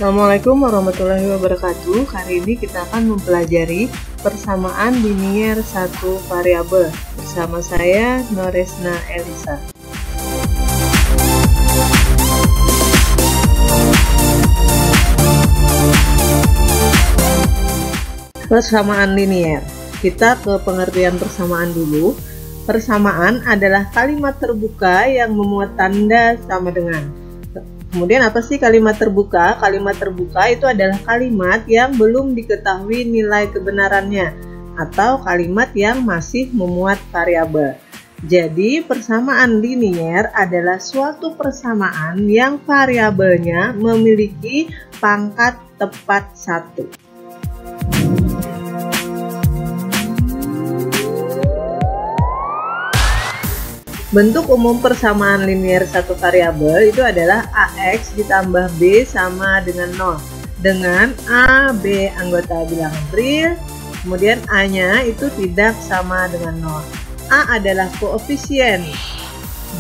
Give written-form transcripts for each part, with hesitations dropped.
Assalamualaikum warahmatullahi wabarakatuh. Hari ini kita akan mempelajari persamaan linier satu variabel. Bersama saya Noresna Elisa. Persamaan linier. Kita ke pengertian persamaan dulu. Persamaan adalah kalimat terbuka yang memuat tanda sama dengan. Kemudian apa sih kalimat terbuka? Kalimat terbuka itu adalah kalimat yang belum diketahui nilai kebenarannya atau kalimat yang masih memuat variabel. Jadi persamaan linier adalah suatu persamaan yang variabelnya memiliki pangkat tepat 1. Bentuk umum persamaan linier satu variabel itu adalah AX ditambah B sama dengan 0 dengan A, B anggota bilangan real, kemudian A-nya itu tidak sama dengan 0. A adalah koefisien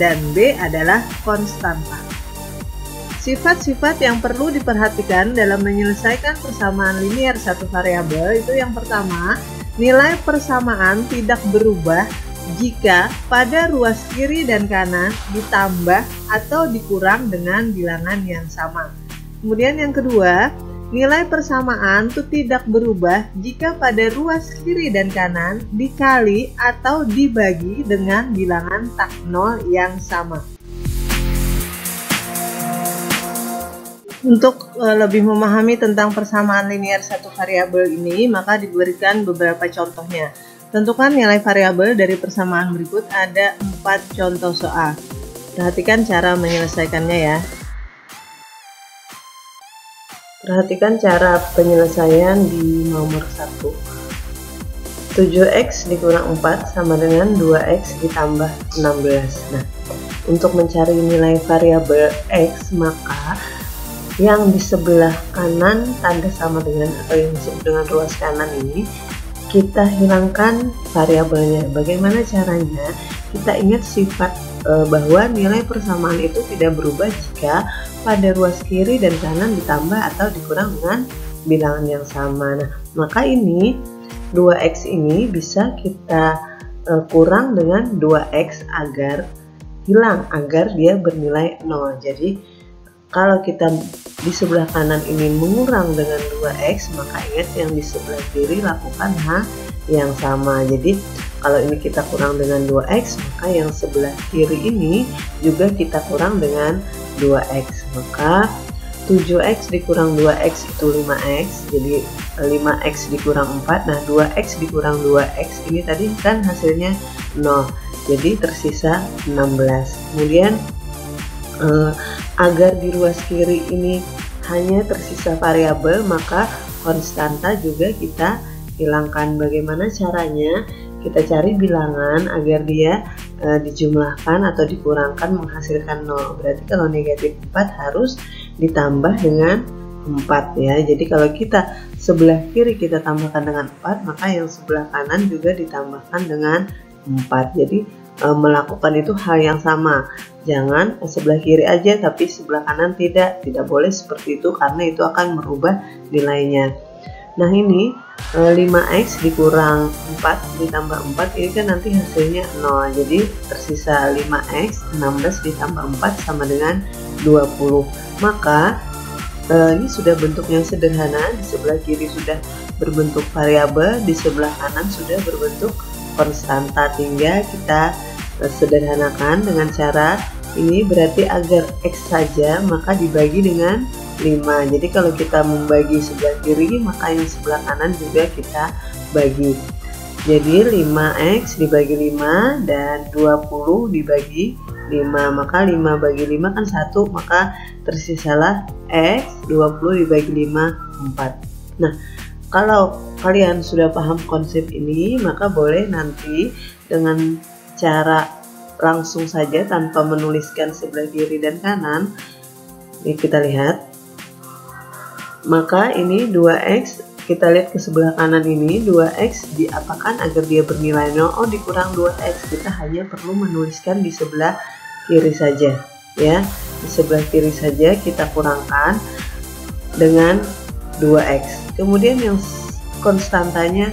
dan B adalah konstanta. Sifat-sifat yang perlu diperhatikan dalam menyelesaikan persamaan linier satu variabel itu yang pertama, nilai persamaan tidak berubah jika pada ruas kiri dan kanan ditambah atau dikurang dengan bilangan yang sama. Kemudian yang kedua, nilai persamaan itu tidak berubah jika pada ruas kiri dan kanan dikali atau dibagi dengan bilangan tak nol yang sama. Untuk lebih memahami tentang persamaan linier satu variabel ini, maka diberikan beberapa contohnya. Tentukan nilai variabel dari persamaan berikut, ada 4 contoh soal. Perhatikan cara menyelesaikannya ya. Perhatikan cara penyelesaian di nomor 1. 7x dikurang 4 sama dengan 2x ditambah 16. Nah, untuk mencari nilai variabel x, maka yang di sebelah kanan tanda sama dengan atau yang disebut dengan ruas kanan ini kita hilangkan variabelnya. Bagaimana caranya? Kita ingat sifat bahwa nilai persamaan itu tidak berubah jika pada ruas kiri dan kanan ditambah atau dikurang dengan bilangan yang sama. Nah, maka ini 2x ini bisa kita kurang dengan 2x agar hilang, agar dia bernilai 0. Jadi kalau kita di sebelah kanan ini mengurang dengan 2x, maka ingat yang di sebelah kiri lakukan hal yang sama. Jadi kalau ini kita kurang dengan 2x, maka yang sebelah kiri ini juga kita kurang dengan 2x. Maka 7x dikurang 2x itu 5x, jadi 5x dikurang 4. Nah, 2x dikurang 2x ini tadi kan hasilnya 0, jadi tersisa 16. Kemudian agar di ruas kiri ini hanya tersisa variabel, maka konstanta juga kita hilangkan. Bagaimana caranya? Kita cari bilangan agar dia dijumlahkan atau dikurangkan menghasilkan 0. Berarti kalau negatif 4 harus ditambah dengan 4 ya. Jadi kalau kita sebelah kiri kita tambahkan dengan 4, maka yang sebelah kanan juga ditambahkan dengan 4. Jadi melakukan itu hal yang sama. Jangan sebelah kiri aja tapi sebelah kanan tidak boleh seperti itu, karena itu akan merubah nilainya. Nah, ini 5x dikurang 4 ditambah 4 ini kan nanti hasilnya 0, jadi tersisa 5x, 16 ditambah 4 sama dengan 20. Maka ini sudah bentuk yang sederhana. Di sebelah kiri sudah berbentuk variabel, di sebelah kanan sudah berbentuk konstanta. Tinggal kita sederhanakan dengan cara ini. Berarti agar x saja maka dibagi dengan 5. Jadi kalau kita membagi sebelah kiri, maka yang sebelah kanan juga kita bagi. Jadi 5x dibagi 5 dan 20 dibagi 5. Maka 5 bagi 5 kan 1, maka tersisalah x, 20 dibagi 5, 4. Nah, kalau kalian sudah paham konsep ini, maka boleh nanti dengan cara langsung saja tanpa menuliskan sebelah kiri dan kanan. Ini kita lihat. Maka ini 2x, kita lihat ke sebelah kanan ini 2x diapakan agar dia bernilai 0? Oh, dikurang 2x. Kita hanya perlu menuliskan di sebelah kiri saja ya. Di sebelah kiri saja kita kurangkan. dengan 2x. Kemudian yang konstantanya,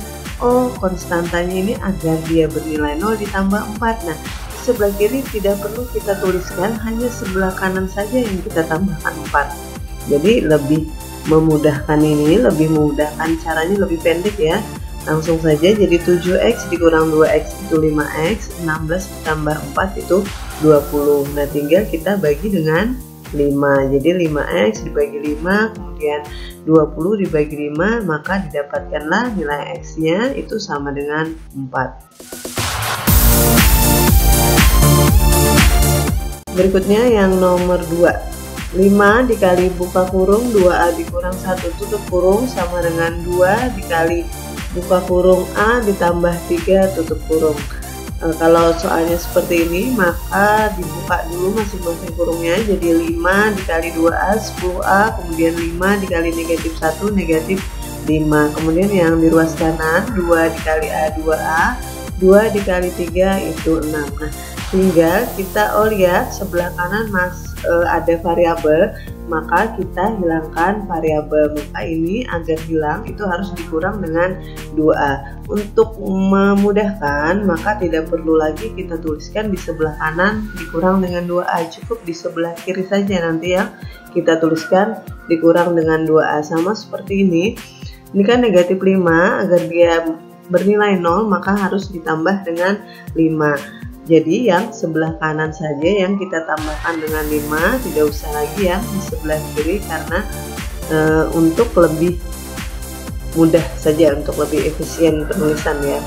konstantanya ini agar dia bernilai 0 ditambah 4. Nah, sebelah kiri tidak perlu kita tuliskan, hanya sebelah kanan saja yang kita tambahkan 4. Jadi lebih memudahkan, ini lebih memudahkan, caranya lebih pendek ya. Langsung saja, jadi 7x dikurang 2x itu 5x, 16 ditambah 4 itu 20. Nah, tinggal kita bagi dengan 5. Jadi 5x dibagi 5, kemudian 20 dibagi 5, maka didapatkanlah nilai x-nya itu sama dengan 4. Berikutnya yang nomor 2. 5 dikali buka kurung 2a dikurang 1 tutup kurung sama dengan 2 dikali buka kurung A ditambah 3 tutup kurung. Kalau soalnya seperti ini, maka dibuka dulu masing-masing kurungnya, jadi 5 dikali 2A 10A, kemudian 5 dikali negatif 1 negatif 5. Kemudian yang di ruas kanan 2 dikali A 2A, 2 dikali 3 itu 6. Nah, tinggal kita lihat sebelah kanan ada variabel, maka kita hilangkan variabel. Maka ini agar hilang itu harus dikurang dengan 2A. Untuk memudahkan, maka tidak perlu lagi kita tuliskan di sebelah kanan dikurang dengan 2A, cukup di sebelah kiri saja nanti yang kita tuliskan dikurang dengan 2A. Sama seperti ini kan negatif 5, agar dia bernilai 0 maka harus ditambah dengan 5. Jadi yang sebelah kanan saja yang kita tambahkan dengan 5, tidak usah lagi yang di sebelah kiri, karena untuk lebih mudah saja, untuk lebih efisien penulisan ya.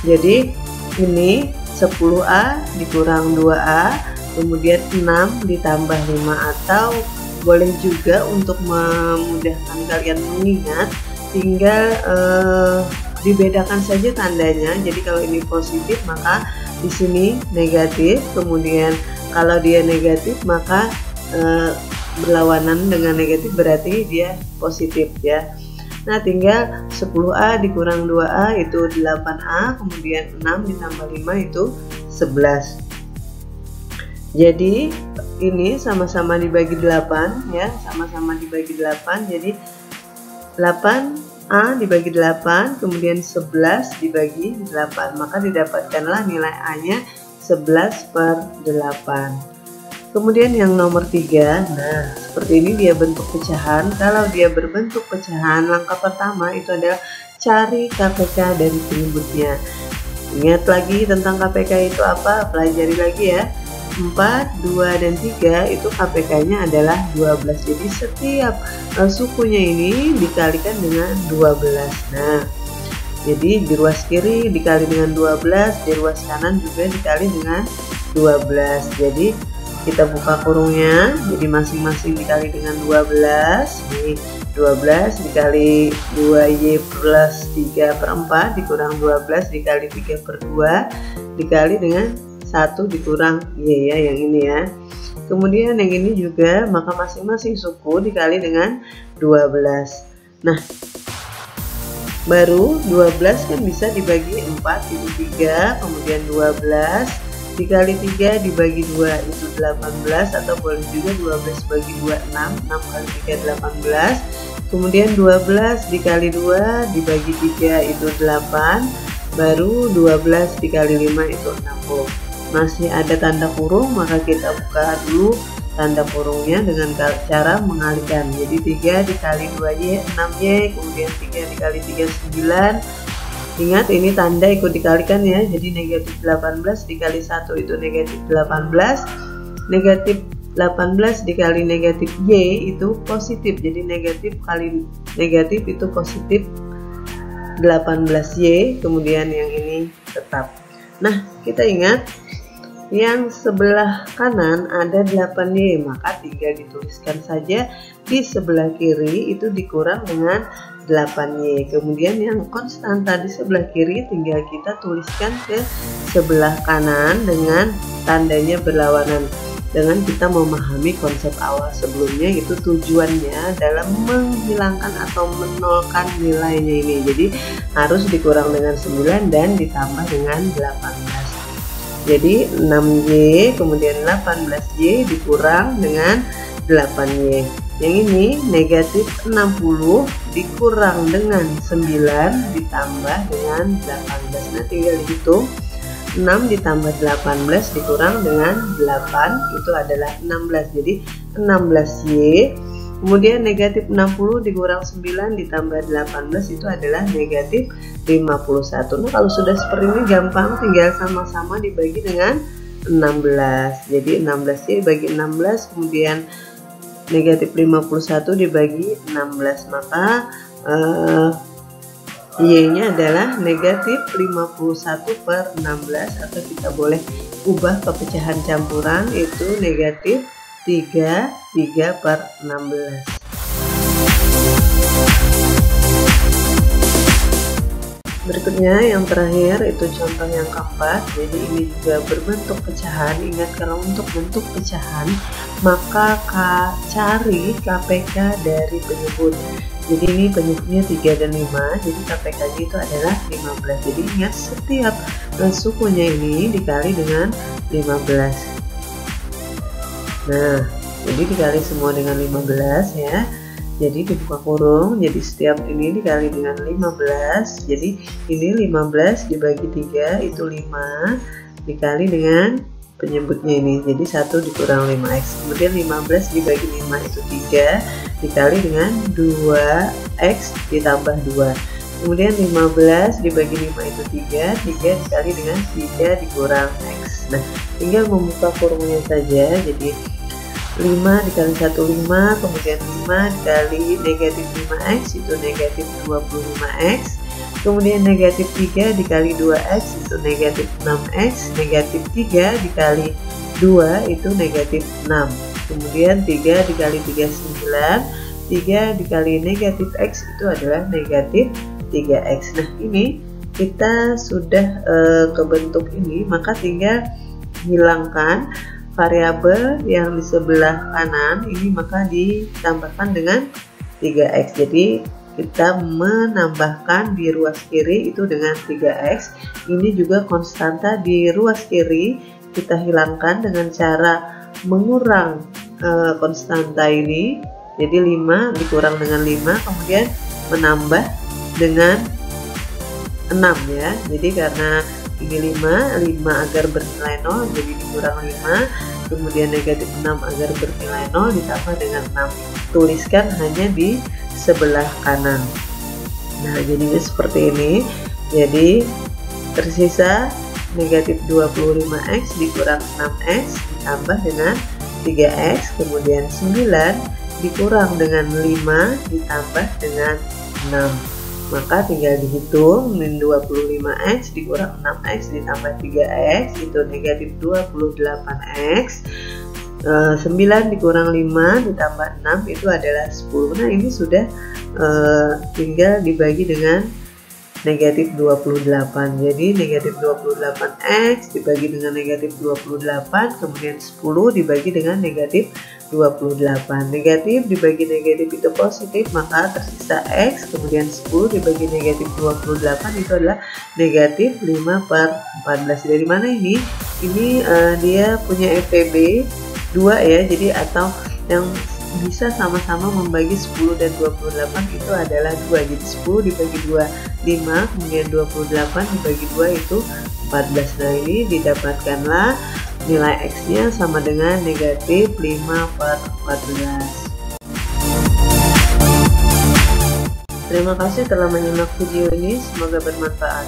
Jadi ini 10A dikurang 2A, kemudian 6 ditambah 5, atau boleh juga untuk memudahkan kalian mengingat, tinggal dibedakan saja tandanya. Jadi kalau ini positif maka di sini negatif, kemudian kalau dia negatif maka berlawanan dengan negatif berarti dia positif ya. Nah, tinggal 10A dikurang 2A itu 8A, kemudian 6 ditambah 5 itu 11. Jadi ini sama-sama dibagi 8 ya, sama-sama dibagi 8. Jadi 8A dibagi 8, kemudian 11 dibagi 8, maka didapatkanlah nilai A-nya 11/8. Kemudian yang nomor 3, nah seperti ini dia bentuk pecahan. Kalau dia berbentuk pecahan, langkah pertama itu adalah cari KPK dari penyebutnya. Ingat lagi tentang KPK itu apa? Pelajari lagi ya. 4, 2, dan 3 itu KPK-nya adalah 12. Jadi setiap sukunya ini dikalikan dengan 12. Nah, jadi di ruas kiri dikali dengan 12, di ruas kanan juga dikali dengan 12. Jadi kita buka kurungnya, jadi masing-masing dikali dengan 12. Ini 12 dikali 2Y plus 3/4 dikurang 12 dikali 3/2 dikali dengan 1 dikurang Y ya, yang ini ya. Kemudian yang ini juga, maka masing-masing suku dikali dengan 12. Nah, baru 12 kan bisa dibagi 4 itu 3, kemudian 12 dikali 3 dibagi 2 itu 18, atau boleh juga 12 bagi 2 6, 6 kali 3 18, kemudian 12 dikali 2 dibagi 3 itu 8, baru 12 dikali 5 itu 60. Masih ada tanda kurung, maka kita buka dulu tanda kurungnya dengan cara mengalihkan. Jadi 3 dikali 2Y 6Y, kemudian 3 dikali 3 9. Ingat ini tanda ikut dikalikan ya, jadi negatif 18 dikali 1 itu negatif 18, negatif 18 dikali negatif Y itu positif, jadi negatif kali negatif itu positif 18Y, kemudian yang ini tetap. Nah, kita ingat yang sebelah kanan ada 8Y, maka tinggal dituliskan saja di sebelah kiri itu dikurang dengan 8Y. Kemudian yang konstanta di sebelah kiri tinggal kita tuliskan ke sebelah kanan dengan tandanya berlawanan. Dengan kita memahami konsep awal sebelumnya, itu tujuannya dalam menghilangkan atau menolkan nilainya ini. Jadi harus dikurang dengan 9 dan ditambah dengan 18. Jadi 6Y kemudian 18Y dikurang dengan 8Y. Yang ini negatif 60 dikurang dengan 9 ditambah dengan 18. Nah tinggal dihitung, 6 ditambah 18 dikurang dengan 8 itu adalah 16, jadi 16Y. Kemudian negatif 60 dikurang 9 ditambah 18 itu adalah negatif 51. Nah kalau sudah seperti ini gampang, tinggal sama-sama dibagi dengan 16. Jadi 16Y dibagi 16, kemudian negatif 51 dibagi 16, maka Y-nya adalah negatif 51/16, atau kita boleh ubah ke pecahan campuran, itu negatif 3/16. Berikutnya yang terakhir itu contoh yang keempat. Jadi ini juga berbentuk pecahan. Ingat, kalau untuk bentuk pecahan maka cari KPK dari penyebut. Jadi ini penyebutnya 3 dan 5, jadi KPK-nya itu adalah 15. Jadi ingat, setiap sukunya ini dikali dengan 15. Nah, jadi dikali semua dengan 15 ya. Jadi dibuka kurung, jadi setiap ini dikali dengan 15. Jadi ini 15 dibagi 3 itu 5 dikali dengan penyebutnya ini. Jadi 1 dikurang 5x. Kemudian 15 dibagi 5 itu 3 dikali dengan 2x ditambah 2. Kemudian 15 dibagi 5 itu 3 dikali dengan 3 dikurang x. Nah, tinggal membuka kurungnya saja. Jadi 5 dikali 1 5, kemudian 5 dikali negatif 5x itu negatif 25x, kemudian negatif 3 dikali 2x itu negatif 6x, negatif 3 dikali 2 itu negatif 6, kemudian 3 dikali 3 9, 3 dikali negatif x itu adalah negatif 3x. Nah ini kita sudah kebentuk ini, maka tinggal hilangkan variabel yang di sebelah kanan ini, maka ditambahkan dengan 3x. Jadi kita menambahkan di ruas kiri itu dengan 3x. Ini juga konstanta di ruas kiri kita hilangkan dengan cara mengurang konstanta ini. Jadi 5 dikurang dengan 5, kemudian menambah dengan 6 ya. Jadi karena ini 5 agar bernilai 0, jadi dikurang 5, kemudian negatif 6 agar bernilai 0 ditambah dengan 6. Tuliskan hanya di sebelah kanan. Nah jadinya seperti ini. Jadi tersisa negatif 25x dikurang 6x ditambah dengan 3x, kemudian 9 dikurang dengan 5 ditambah dengan 6. Maka tinggal dihitung, min 25x dikurang 6x ditambah 3x itu negatif 28x, 9 dikurang 5 ditambah 6 itu adalah 10. Nah ini sudah tinggal dibagi dengan negatif 28. Jadi negatif 28x dibagi dengan negatif 28, kemudian 10 dibagi dengan negatif 28. Negatif dibagi negatif itu positif, maka tersisa x, kemudian 10 dibagi negatif 28 itu adalah negatif 5/14. Dari mana ini? Ini dia punya FPB 2 ya, jadi atau yang bisa sama-sama membagi 10 dan 28 itu adalah 2. Jadi 10 dibagi 2 5, kemudian 28 dibagi 2 itu 14. Nah ini didapatkanlah nilai x nya sama dengan negatif 5/14. Terima kasih telah menyimak video ini, semoga bermanfaat.